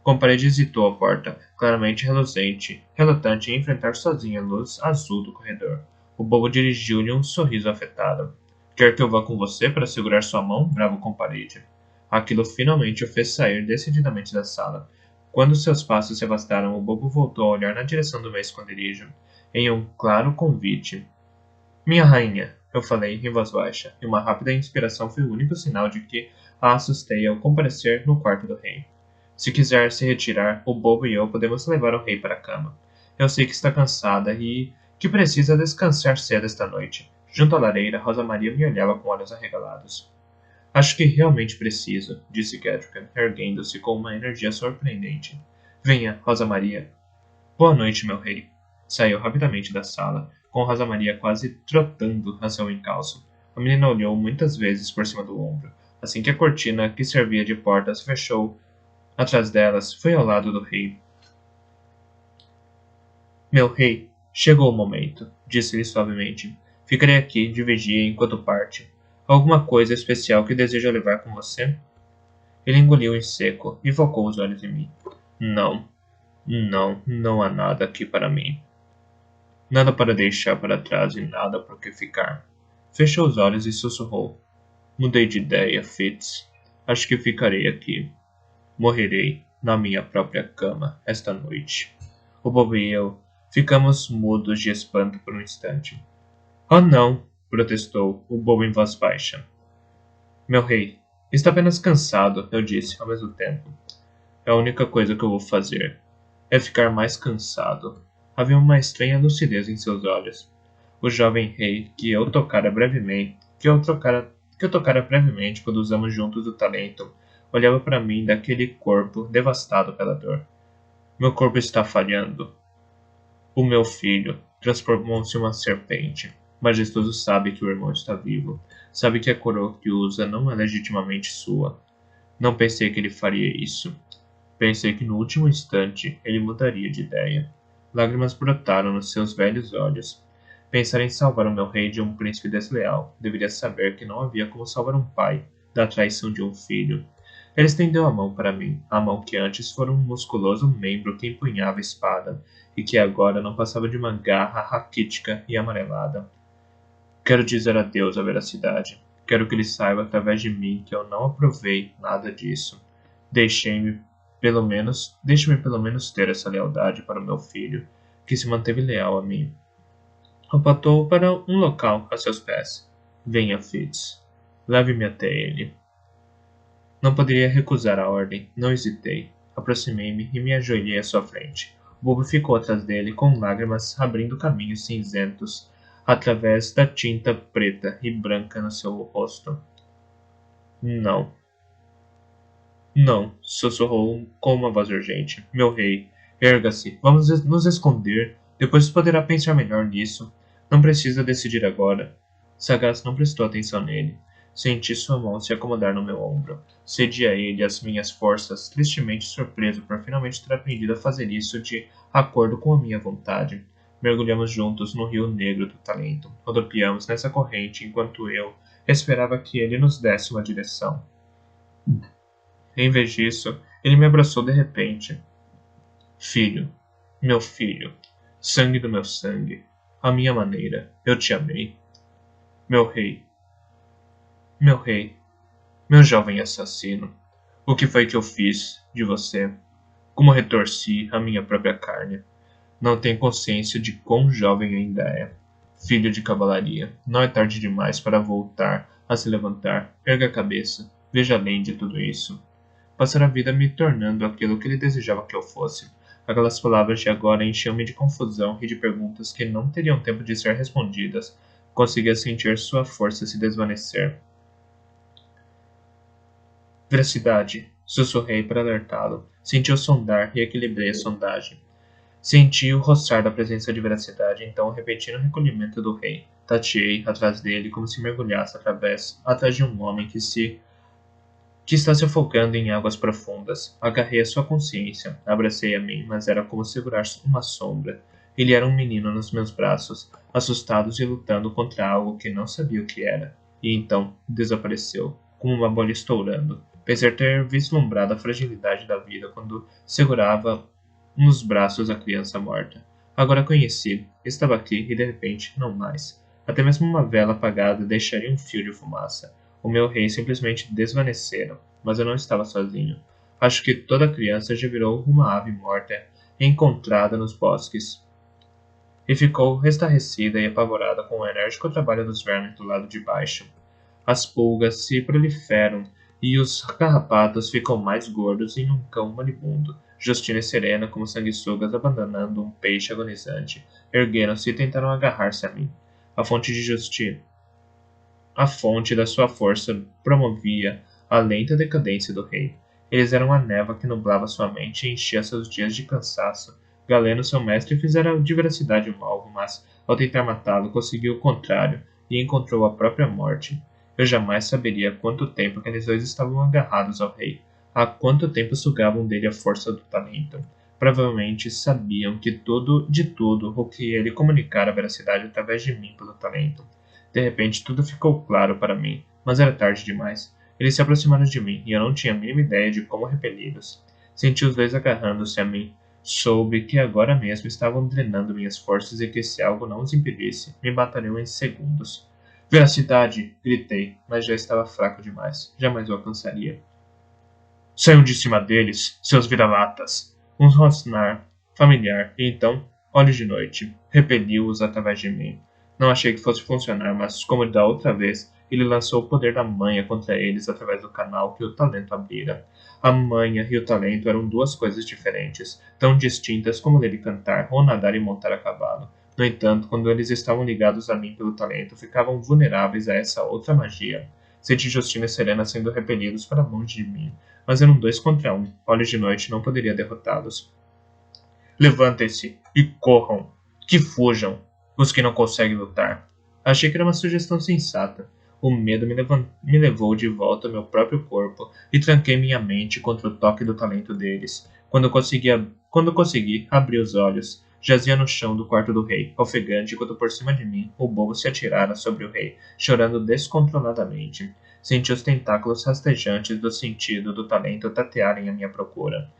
Speaker 1: Com parede hesitou à porta, claramente relutante em enfrentar sozinha a luz azul do corredor. O bobo dirigiu-lhe um sorriso afetado. Quer que eu vá com você para segurar sua mão? Bravo com parede. Aquilo finalmente o fez sair decididamente da sala. Quando seus passos se afastaram, o bobo voltou a olhar na direção do meu esconderijo, em um claro convite. Minha rainha, eu falei em voz baixa, e uma rápida inspiração foi o único sinal de que a assustei ao comparecer no quarto do rei. Se quiser se retirar, o bobo e eu podemos levar o rei para a cama. Eu sei que está cansada e que precisa descansar cedo esta noite. Junto à lareira, Rosa Maria me olhava com olhos arregalados. Acho que realmente preciso, disse Gadrican, erguendo-se com uma energia surpreendente. Venha, Rosa Maria. Boa noite, meu rei. Saiu rapidamente da sala, com Rosa Maria quase trotando a seu encalço. A menina olhou muitas vezes por cima do ombro. Assim que a cortina que servia de porta se fechou, atrás delas, foi ao lado do rei. Meu rei, chegou o momento, disse-lhe suavemente. Ficarei aqui de vigia enquanto parte. Alguma coisa especial que deseja levar com você? Ele engoliu em seco e focou os olhos em mim. Não, não há nada aqui para mim. Nada para deixar para trás e nada por que ficar. Fechou os olhos e sussurrou. Mudei de ideia, Fitz. Acho que ficarei aqui. Morrerei na minha própria cama esta noite. O Bob e eu ficamos mudos de espanto por um instante. Oh não! Protestou o Bob em voz baixa. Meu rei, está apenas cansado, eu disse ao mesmo tempo. É a única coisa que eu vou fazer. É ficar mais cansado. Havia uma estranha lucidez em seus olhos. O jovem rei que eu tocara brevemente quando usamos juntos o talento, olhava para mim daquele corpo devastado pela dor. Meu corpo está falhando. O meu filho transformou-se em uma serpente. Majestoso sabe que o irmão está vivo. Sabe que a coroa que usa não é legitimamente sua. Não pensei que ele faria isso. Pensei que no último instante ele mudaria de ideia. Lágrimas brotaram nos seus velhos olhos. Pensar em salvar o meu rei de um príncipe desleal. Deveria saber que não havia como salvar um pai da traição de um filho. Ele estendeu a mão para mim, a mão que antes fora um musculoso membro que empunhava a espada, e que agora não passava de uma garra raquítica e amarelada. Quero dizer adeus à veracidade. Quero que ele saiba através de mim que eu não aprovei nada disso. Deixe-me pelo menos ter essa lealdade para o meu filho, que se manteve leal a mim. Apontou para um local a seus pés. Venha, Fitz. Leve-me até ele. Não poderia recusar a ordem, não hesitei. Aproximei-me e me ajoelhei à sua frente. Bobo ficou atrás dele, com lágrimas abrindo caminhos cinzentos através da tinta preta e branca no seu rosto. Não. Não, sussurrou com uma voz urgente. Meu rei, erga-se, vamos nos esconder. Depois poderá pensar melhor nisso. Não precisa decidir agora. Sagaz não prestou atenção nele. Senti sua mão se acomodar no meu ombro. Cedi a ele as minhas forças, tristemente surpreso por finalmente ter aprendido a fazer isso de acordo com a minha vontade. Mergulhamos juntos no rio negro do talento. Rodopiamos nessa corrente enquanto eu esperava que ele nos desse uma direção. Em vez disso, ele me abraçou de repente. Filho, meu filho, sangue do meu sangue, à minha maneira, eu te amei. Meu rei, meu jovem assassino, o que foi que eu fiz de você? Como retorci a minha própria carne? Não tem consciência de quão jovem ainda é. Filho de cavalaria, não é tarde demais para voltar a se levantar. Erga a cabeça, veja além de tudo isso. Passar a vida me tornando aquilo que ele desejava que eu fosse. Aquelas palavras de agora enchiam-me de confusão e de perguntas que não teriam tempo de ser respondidas. Conseguia sentir sua força se desvanecer. Veracidade, sussurrei para alertá-lo. Senti-o sondar e equilibrei a sondagem. Senti o roçar da presença de veracidade, então repeti no recolhimento do rei. Tateei atrás dele como se mergulhasse atrás de um homem que está se afogando em águas profundas. Agarrei a sua consciência, abracei a mim, mas era como segurar uma sombra. Ele era um menino nos meus braços, assustado e lutando contra algo que não sabia o que era. E então desapareceu, como uma bolha estourando. Pensei ter vislumbrado a fragilidade da vida quando segurava nos braços a criança morta. Agora conheci, estava aqui e de repente, não mais. Até mesmo uma vela apagada deixaria um fio de fumaça. O meu rei simplesmente desvanecera, mas eu não estava sozinho. Acho que toda criança já virou uma ave morta encontrada nos bosques. E ficou estarrecida e apavorada com o enérgico trabalho dos vermes do lado de baixo. As pulgas se proliferam e os carrapatos ficam mais gordos em um cão moribundo. Justina e Serena, como sanguessugas, abandonando um peixe agonizante, ergueram-se e tentaram agarrar-se a mim. A fonte de Justina. A fonte da sua força promovia a lenta decadência do rei. Eles eram a névoa que nublava sua mente e enchia seus dias de cansaço. Galeno, seu mestre, fizera de veracidade um alvo, mas, ao tentar matá-lo, conseguiu o contrário e encontrou a própria morte. Eu jamais saberia quanto tempo aqueles dois estavam agarrados ao rei. Há quanto tempo sugavam dele a força do talento. Provavelmente sabiam de tudo o que ele comunicara a veracidade através de mim pelo talento. De repente tudo ficou claro para mim, mas era tarde demais. Eles se aproximaram de mim, e eu não tinha a mínima ideia de como repeli-los. Senti os dois agarrando-se a mim. Soube que agora mesmo estavam drenando minhas forças e que se algo não os impedisse, me matariam em segundos. Veracidade! Gritei, mas já estava fraco demais. Jamais o alcançaria. Saiam de cima deles, seus vira-latas! Um rosnar familiar, e então, olhos de noite, repeliu-os através de mim. Não achei que fosse funcionar, mas, como da outra vez, ele lançou o poder da manha contra eles através do canal que o talento abrira. A manha e o talento eram duas coisas diferentes, tão distintas como ler e cantar, ou nadar e montar a cavalo. No entanto, quando eles estavam ligados a mim pelo talento, ficavam vulneráveis a essa outra magia. Senti Justina e Serena sendo repelidos para longe de mim, mas eram 2 contra 1. Olhos de noite não poderia derrotá-los. Levantem-se e corram, que fujam, os que não conseguem lutar. Achei que era uma sugestão sensata. O medo me levou de volta ao meu próprio corpo e tranquei minha mente contra o toque do talento deles. Quando consegui, abri os olhos. Jazia no chão do quarto do rei, ofegante, enquanto por cima de mim o bobo se atirara sobre o rei, chorando descontroladamente. Senti os tentáculos rastejantes do sentido do talento tatearem a minha procura.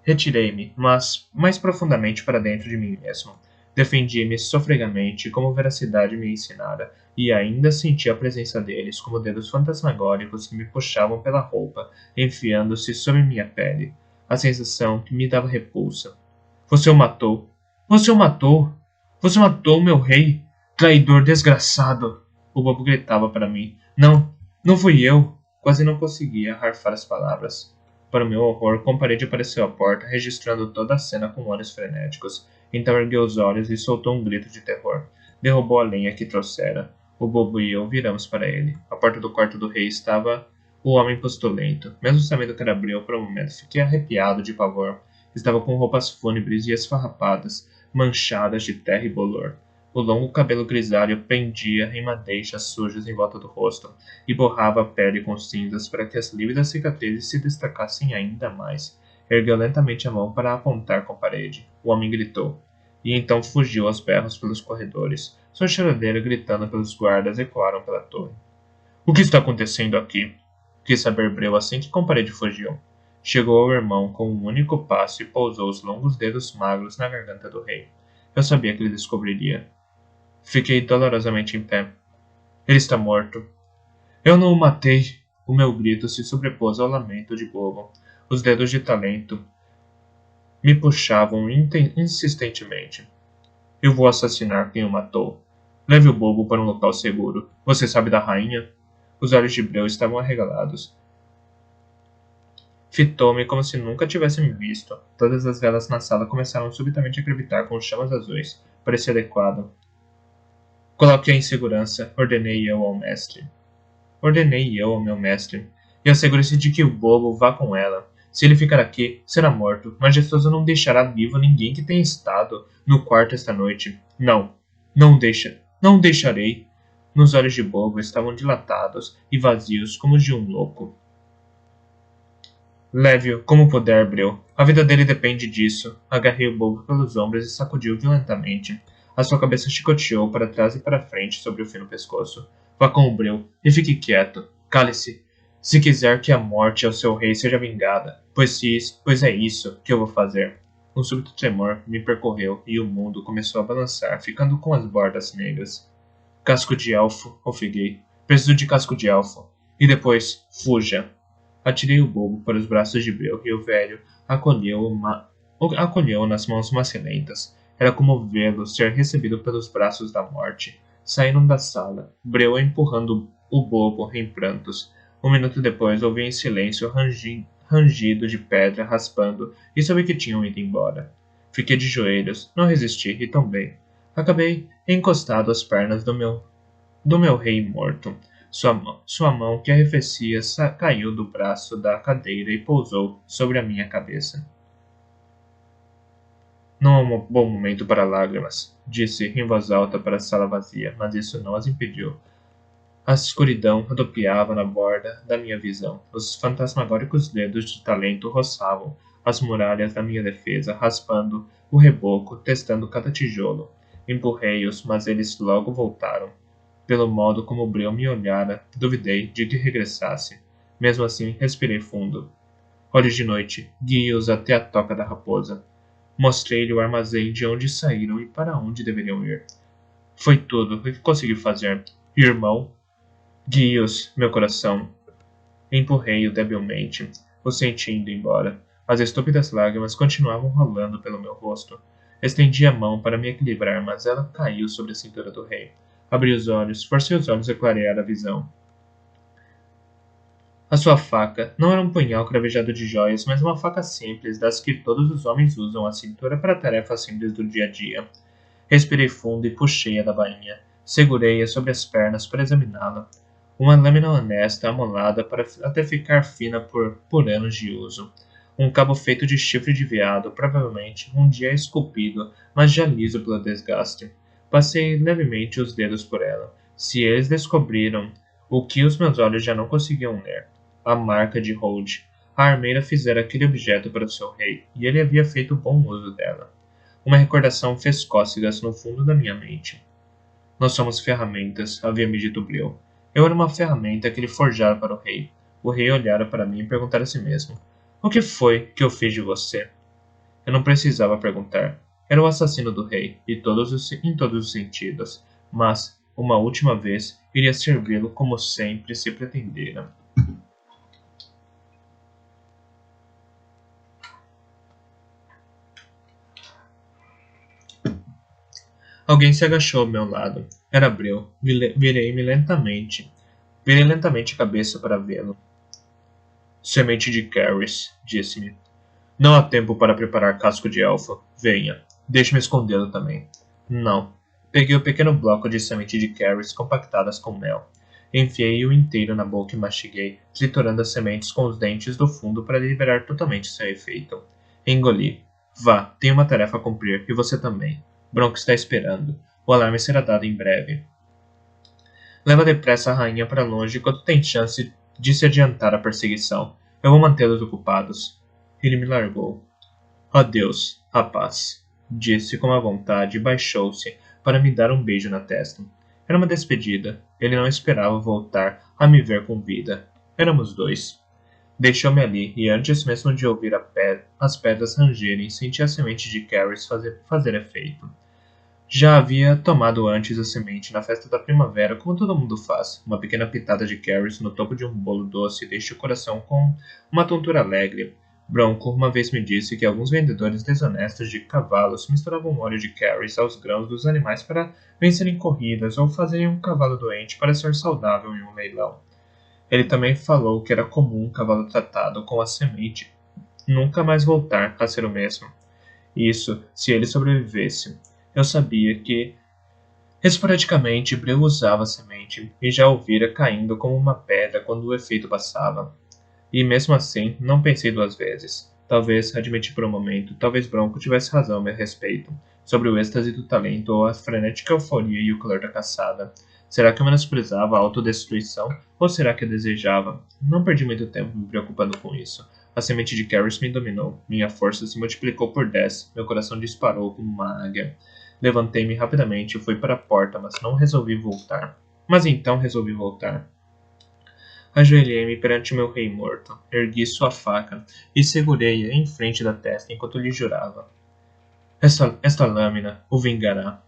Speaker 1: Retirei-me, mas mais profundamente para dentro de mim mesmo. Defendi-me sofregamente, como veracidade me ensinara, e ainda senti a presença deles como dedos fantasmagóricos que me puxavam pela roupa, enfiando-se sobre minha pele. A sensação que me dava repulsa. Você o matou! Você o matou! Você matou meu rei! Traidor desgraçado! O bobo gritava para mim. Não, não fui eu! Quase não conseguia arfar as palavras. Para o meu horror, com parede apareceu à porta, registrando toda a cena com olhos frenéticos. Então ergueu os olhos e soltou um grito de terror. Derrubou a lenha que trouxera. O bobo e eu viramos para ele. À porta do quarto do rei estava o homem postulento. Mesmo sabendo que era Bril, por um momento fiquei arrepiado de pavor. Estava com roupas fúnebres e esfarrapadas, manchadas de terra e bolor. O longo cabelo grisalho pendia em madeixas sujas em volta do rosto, e borrava a pele com cinzas para que as lívidas cicatrizes se destacassem ainda mais. Ergueu lentamente a mão para apontar com a parede. O homem gritou. E então fugiu aos berros pelos corredores. Sua choradeira gritando pelos guardas ecoaram pela torre. O que está acontecendo aqui? Quis saber Breu assim que com a parede fugiu. Chegou ao irmão com um único passo e pousou os longos dedos magros na garganta do rei. Eu sabia que ele descobriria. Fiquei dolorosamente em pé. Ele está morto. Eu não o matei. O meu grito se sobrepôs ao lamento de Bobo. Os dedos de talento me puxavam insistentemente. Eu vou assassinar quem o matou. Leve o Bobo para um local seguro. Você sabe da rainha? Os olhos de Breu estavam arregalados. Fitou-me como se nunca tivesse me visto. Todas as velas na sala começaram subitamente a crepitar com chamas azuis. Parecia adequado. Coloque-a em segurança, ordenei eu ao meu mestre. E assegure-se de que o bobo vá com ela. Se ele ficar aqui, será morto. Majestoso não deixará vivo ninguém que tenha estado no quarto esta noite. Não. Não deixarei. Nos olhos de Bobo estavam dilatados e vazios como os de um louco. Leve-o como puder, Breu. A vida dele depende disso. Agarrei o Bobo pelos ombros e sacudiu violentamente. A sua cabeça chicoteou para trás e para frente sobre o fino pescoço. Vá com o Breu e fique quieto. Cale-se. Se quiser que a morte ao seu rei seja vingada, pois é isso que eu vou fazer. Um súbito tremor me percorreu e o mundo começou a balançar, ficando com as bordas negras. Casco de elfo, ofeguei. Preciso de casco de elfo. E depois, fuja. Atirei o Bobo para os braços de Breu e o velho acolheu nas mãos macilentas. Era como vê-lo ser recebido pelos braços da morte. Saíram da sala, Breu empurrando o Bobo em prantos. Um minuto depois ouvi em silêncio rangido de pedra raspando e soube que tinham ido embora. Fiquei de joelhos, não resisti e tombei. Acabei encostado às pernas do meu rei morto. Sua mão que arrefecia caiu do braço da cadeira e pousou sobre a minha cabeça. Não é um bom momento para lágrimas, disse em voz alta para a sala vazia, mas isso não as impediu. A escuridão rodopiava na borda da minha visão. Os fantasmagóricos dedos de talento roçavam as muralhas da minha defesa, raspando o reboco, testando cada tijolo. Empurrei-os, mas eles logo voltaram. Pelo modo como Breu me olhara, duvidei de que regressasse. Mesmo assim, respirei fundo. Olhos de noite, guie-os até a toca da raposa. Mostrei-lhe o armazém de onde saíram e para onde deveriam ir. Foi tudo o que consegui fazer. Irmão, guie-os, meu coração. Empurrei-o debilmente. O senti indo embora. As estúpidas lágrimas continuavam rolando pelo meu rosto. Estendi a mão para me equilibrar, mas ela caiu sobre a cintura do rei. Abri os olhos, forcei os olhos a clarear a visão. A sua faca não era um punhal cravejado de joias, mas uma faca simples, das que todos os homens usam à cintura para tarefas simples do dia a dia. Respirei fundo e puxei-a da bainha. Segurei-a sobre as pernas para examiná-la. Uma lâmina honesta, amolada até ficar fina por anos de uso. Um cabo feito de chifre de veado, provavelmente um dia esculpido, mas já liso pelo desgaste. Passei levemente os dedos por ela. Se eles descobriram o que os meus olhos já não conseguiam ler. A marca de Hold. A armeira fizera aquele objeto para o seu rei, e ele havia feito bom uso dela. Uma recordação fez cócegas no fundo da minha mente. Nós somos ferramentas, havia-me dito Bril. Eu era uma ferramenta que ele forjara para o rei. O rei olhara para mim e perguntara a si mesmo: o que foi que eu fiz de você? Eu não precisava perguntar. Era o assassino do rei, em todos os sentidos. Mas, uma última vez, iria servi-lo como sempre se pretendera. Alguém se agachou ao meu lado. Era Bril. Virei lentamente a cabeça para vê-lo. Semente de Caris, disse-me. Não há tempo para preparar casco de elfa. Venha. Deixe-me escondê-lo também. Não. Peguei o pequeno bloco de semente de Caris compactadas com mel. Enfiei-o inteiro na boca e mastiguei, triturando as sementes com os dentes do fundo para liberar totalmente seu efeito. Engoli. Vá, tenho uma tarefa a cumprir, e você também. Bronco está esperando. O alarme será dado em breve. Leva depressa a rainha para longe enquanto tem chance de se adiantar à perseguição. Eu vou mantê-los ocupados. Ele me largou. Adeus, rapaz, disse com uma vontade e baixou-se para me dar um beijo na testa. Era uma despedida. Ele não esperava voltar a me ver com vida. Éramos dois. Deixou-me ali, e antes mesmo de ouvir as pedras rangerem, senti a semente de Caris fazer efeito. Já havia tomado antes a semente na festa da primavera, como todo mundo faz. Uma pequena pitada de Caris no topo de um bolo doce deixa o coração com uma tontura alegre. Bronco uma vez me disse que alguns vendedores desonestos de cavalos misturavam óleo de Caris aos grãos dos animais para vencerem corridas ou fazerem um cavalo doente para ser saudável em um leilão. Ele também falou que era comum um cavalo tratado com a semente nunca mais voltar a ser o mesmo. Isso se ele sobrevivesse. Eu sabia que, esporadicamente, Breu usava a semente e já o vira caindo como uma pedra quando o efeito passava. E mesmo assim, não pensei duas vezes. Talvez, admiti por um momento, talvez Bronco tivesse razão a meu respeito, sobre o êxtase do talento ou a frenética euforia e o calor da caçada. Será que eu menosprezava a autodestruição, ou será que eu desejava? Não perdi muito tempo me preocupando com isso. A semente de Caris me dominou. Minha força se multiplicou por 10. Meu coração disparou como uma águia. Levantei-me rapidamente e fui para a porta, mas não resolvi voltar. Mas então resolvi voltar. Ajoelhei-me perante meu rei morto, ergui sua faca e segurei-a em frente da testa enquanto lhe jurava. Esta lâmina o vingará.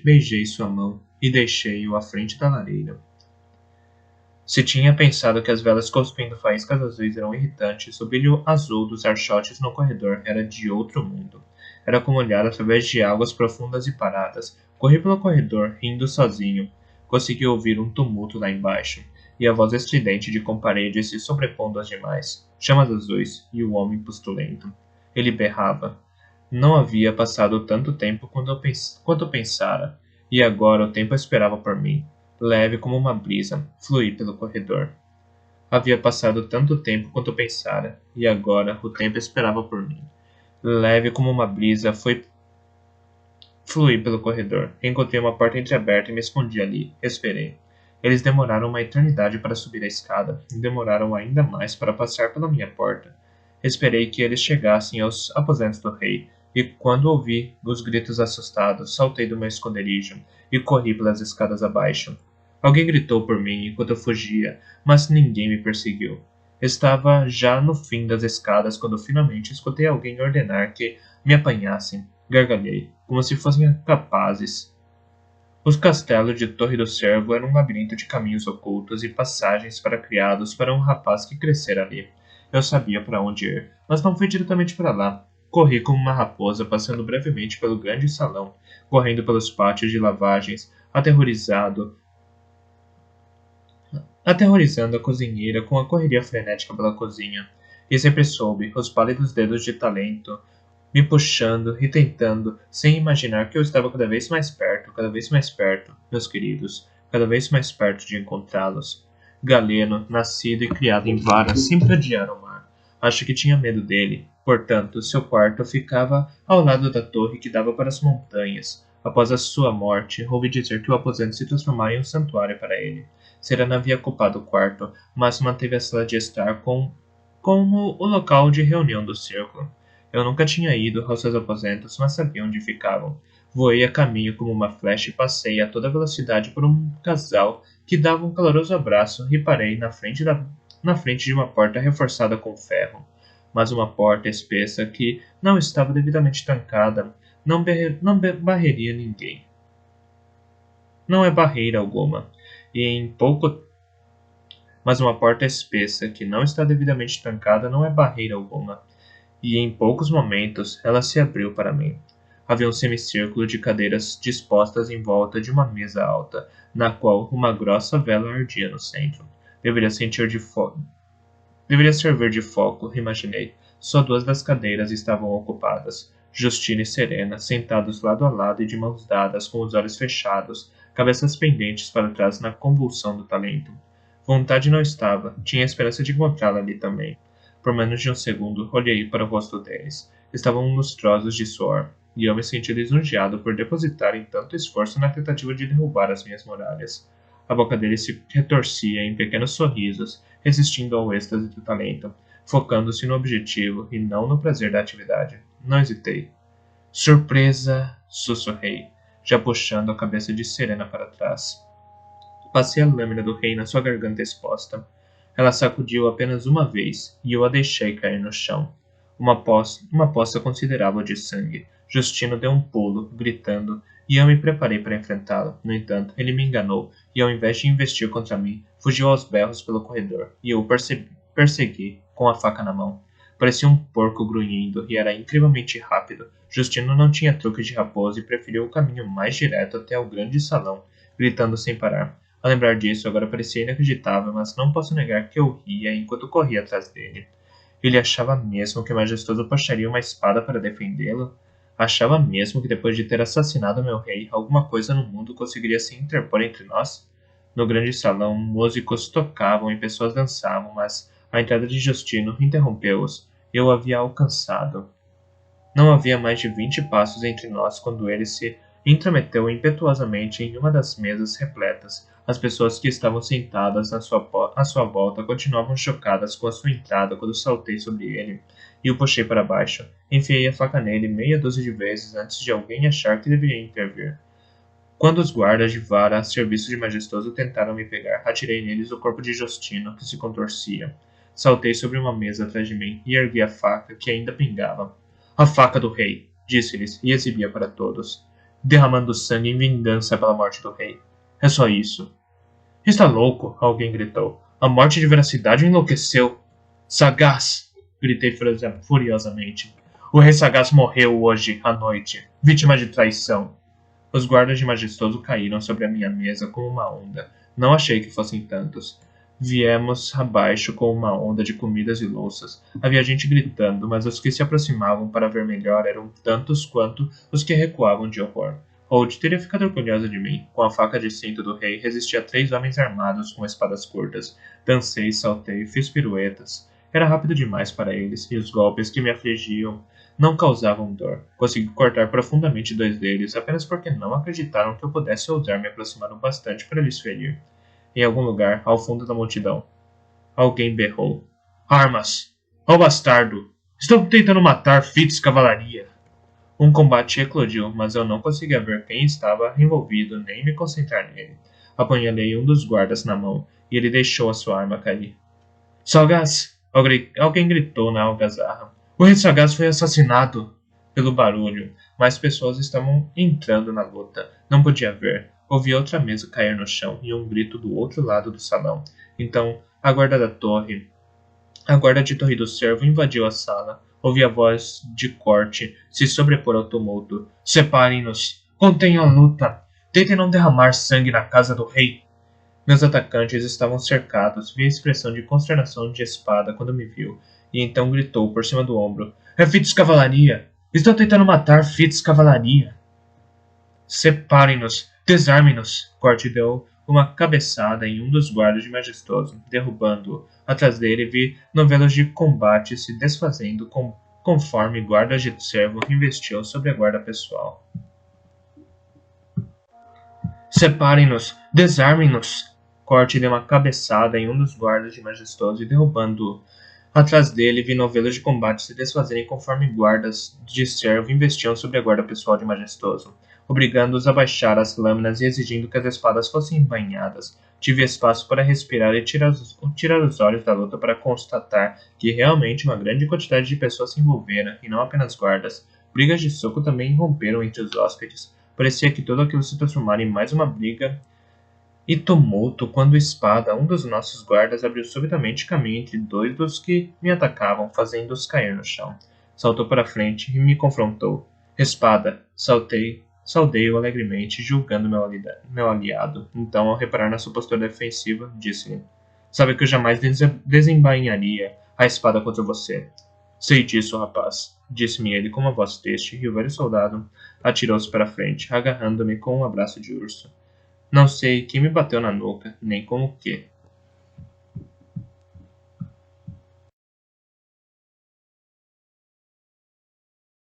Speaker 1: Beijei sua mão e deixei-o à frente da lareira. Se tinha pensado que as velas cuspindo faíscas azuis eram irritantes, o brilho azul dos archotes no corredor era de outro mundo. Era como olhar através de águas profundas e paradas. Corri pelo corredor, rindo sozinho. Consegui ouvir um tumulto lá embaixo, e a voz estridente de comparedes se sobrepondo às demais. Chamas azuis e o homem pustulento. Ele berrava. Não havia passado tanto tempo quanto pensara, e agora o tempo esperava por mim. Leve como uma brisa, fluí pelo corredor. Havia passado tanto tempo quanto pensara, e agora o tempo esperava por mim. Leve como uma brisa, fluí pelo corredor. Encontrei uma porta entreaberta e me escondi ali. Esperei. Eles demoraram uma eternidade para subir a escada, e demoraram ainda mais para passar pela minha porta. Esperei que eles chegassem aos aposentos do rei, e quando ouvi os gritos assustados, saltei do meu esconderijo e corri pelas escadas abaixo. Alguém gritou por mim enquanto eu fugia, mas ninguém me perseguiu. Estava já no fim das escadas quando finalmente escutei alguém ordenar que me apanhassem. Gargalhei, como se fossem capazes. Os castelos de Torre do Cervo eram um labirinto de caminhos ocultos e passagens para criados para um rapaz que crescera ali. Eu sabia para onde ir, mas não fui diretamente para lá. Corri como uma raposa, passando brevemente pelo grande salão, correndo pelos pátios de lavagens, aterrorizando a cozinheira com a correria frenética pela cozinha. E sempre soube, os pálidos dedos de talento me puxando e tentando, sem imaginar que eu estava cada vez mais perto, meus queridos, cada vez mais perto de encontrá-los. Galeno, nascido e criado em Vara, sempre odiara o mar. Acho que tinha medo dele. Portanto, seu quarto ficava ao lado da torre que dava para as montanhas. Após a sua morte, ouvi dizer que o aposento se transformara em um santuário para ele. Serena havia ocupado o quarto, mas manteve a sala de estar como o local de reunião do círculo. Eu nunca tinha ido aos seus aposentos, mas sabia onde ficavam. Voei a caminho como uma flecha e passei a toda velocidade por um casal que dava um caloroso abraço e parei na frente de uma porta reforçada com ferro. Mas uma porta espessa que não estava devidamente trancada não barreria ninguém. Não é barreira alguma. E em pouco Mas uma porta espessa que não está devidamente trancada não é barreira alguma. E em poucos momentos ela se abriu para mim. Havia um semicírculo de cadeiras dispostas em volta de uma mesa alta, na qual uma grossa vela ardia no centro. Deveria servir de foco, imaginei. Só duas das cadeiras estavam ocupadas. Justina e Serena, sentados lado a lado e de mãos dadas, com os olhos fechados, cabeças pendentes para trás na convulsão do talento. Vontade não estava, tinha a esperança de encontrá-la ali também. Por menos de um segundo, olhei para o rosto deles. Estavam lustrosos de suor, e eu me senti lisonjeado por depositarem tanto esforço na tentativa de derrubar as minhas muralhas. A boca deles se retorcia em pequenos sorrisos, resistindo ao êxtase do talento, focando-se no objetivo e não no prazer da atividade. Não hesitei. Surpresa! Sussurrei, já puxando a cabeça de Serena para trás. Passei a lâmina do rei na sua garganta exposta. Ela sacudiu apenas uma vez, e eu a deixei cair no chão. Uma poça considerável de sangue. Justino deu um pulo, gritando, e eu me preparei para enfrentá-lo. No entanto, ele me enganou, e ao invés de investir contra mim, fugiu aos berros pelo corredor, e eu o persegui, com a faca na mão. Parecia um porco grunhindo, e era incrivelmente rápido. Justino não tinha truque de raposa e preferiu o caminho mais direto até o grande salão, gritando sem parar. A lembrar disso, agora parecia inacreditável, mas não posso negar que eu ria enquanto corria atrás dele. Ele achava mesmo que o majestoso puxaria uma espada para defendê-lo? Achava mesmo que depois de ter assassinado meu rei, alguma coisa no mundo conseguiria se interpor entre nós? No grande salão, músicos tocavam e pessoas dançavam, mas a entrada de Justino interrompeu-os. Eu o havia alcançado. Não havia mais de 20 passos entre nós quando ele se intrometeu impetuosamente em uma das mesas repletas. As pessoas que estavam sentadas à sua volta continuavam chocadas com a sua entrada quando saltei sobre ele e o puxei para baixo. Enfiei a faca nele meia dúzia de vezes antes de alguém achar que deveria intervir. Quando os guardas de Vara a serviço de Majestoso tentaram me pegar, atirei neles o corpo de Justino, que se contorcia. Saltei sobre uma mesa atrás de mim e ergui a faca, que ainda pingava. A faca do rei, disse-lhes e exibia para todos, derramando sangue em vingança pela morte do rei. É só isso. Está louco? Alguém gritou. A morte de Veracidade o enlouqueceu. Sagaz! Gritei furiosamente. O rei Sagaz morreu hoje, à noite, vítima de traição. Os guardas de Majestoso caíram sobre a minha mesa como uma onda. Não achei que fossem tantos. Viemos abaixo com uma onda de comidas e louças. Havia gente gritando, mas os que se aproximavam para ver melhor eram tantos quanto os que recuavam de horror. Holt teria ficado orgulhosa de mim. Com a faca de cinto do rei, resisti a 3 homens armados com espadas curtas. Dancei, saltei, fiz piruetas. Era rápido demais para eles, e os golpes que me afligiam não causavam dor. Consegui cortar profundamente 2 deles, apenas porque não acreditaram que eu pudesse ousar me aproximar o bastante para lhes ferir. Em algum lugar, ao fundo da multidão, alguém berrou. Armas! Ó bastardo! Estão tentando matar Fitz Cavalaria! Um combate eclodiu, mas eu não conseguia ver quem estava envolvido nem me concentrar nele. Apunhalei um dos guardas na mão, e ele deixou a sua arma cair. Sagaz! Alguém gritou na algazarra. O rei Sagaz foi assassinado! Pelo barulho, mais pessoas estavam entrando na luta. Não podia ver. Ouvi outra mesa cair no chão e um grito do outro lado do salão. Então, a guarda de Torre do Cervo invadiu a sala. Ouvi a voz de Corte se sobrepor ao tumulto. Separem-nos! Contenham a luta! Tentem não derramar sangue na casa do rei! Meus atacantes estavam cercados. Vi a expressão de consternação de Espada quando me viu, e então gritou por cima do ombro. É Fitz Cavalaria! Estão tentando matar Fitz Cavalaria! Separem-nos! Desarmem-nos! Corte deu uma cabeçada em um dos guardas de Majestoso, derrubando-o. Atrás dele vi novelas de combate se desfazendo conforme guardas de servo investiam sobre a guarda pessoal. Separem-nos! Desarmem-nos! Corte deu uma cabeçada em um dos guardas de Majestoso e derrubando-o. Atrás dele vi novelas de combate se desfazerem conforme guardas de servo investiam sobre a guarda pessoal de Majestoso, obrigando-os a baixar as lâminas e exigindo que as espadas fossem embainhadas. Tive espaço para respirar e tirar os olhos da luta para constatar que realmente uma grande quantidade de pessoas se envolveram, e não apenas guardas. Brigas de soco também irromperam entre os hóspedes. Parecia que tudo aquilo se transformara em mais uma briga e tumulto quando Espada, um dos nossos guardas, abriu subitamente caminho entre dois dos que me atacavam, fazendo-os cair no chão. Saltou para frente e me confrontou. Espada, saudei-o alegremente, julgando meu aliado. Então, ao reparar na sua postura defensiva, disse-lhe: Sabe que eu jamais desembainharia a espada contra você. Sei disso, rapaz, disse-me ele com uma voz triste, e o velho soldado atirou-se para frente, agarrando-me com um abraço de urso. Não sei quem me bateu na nuca, nem com o quê.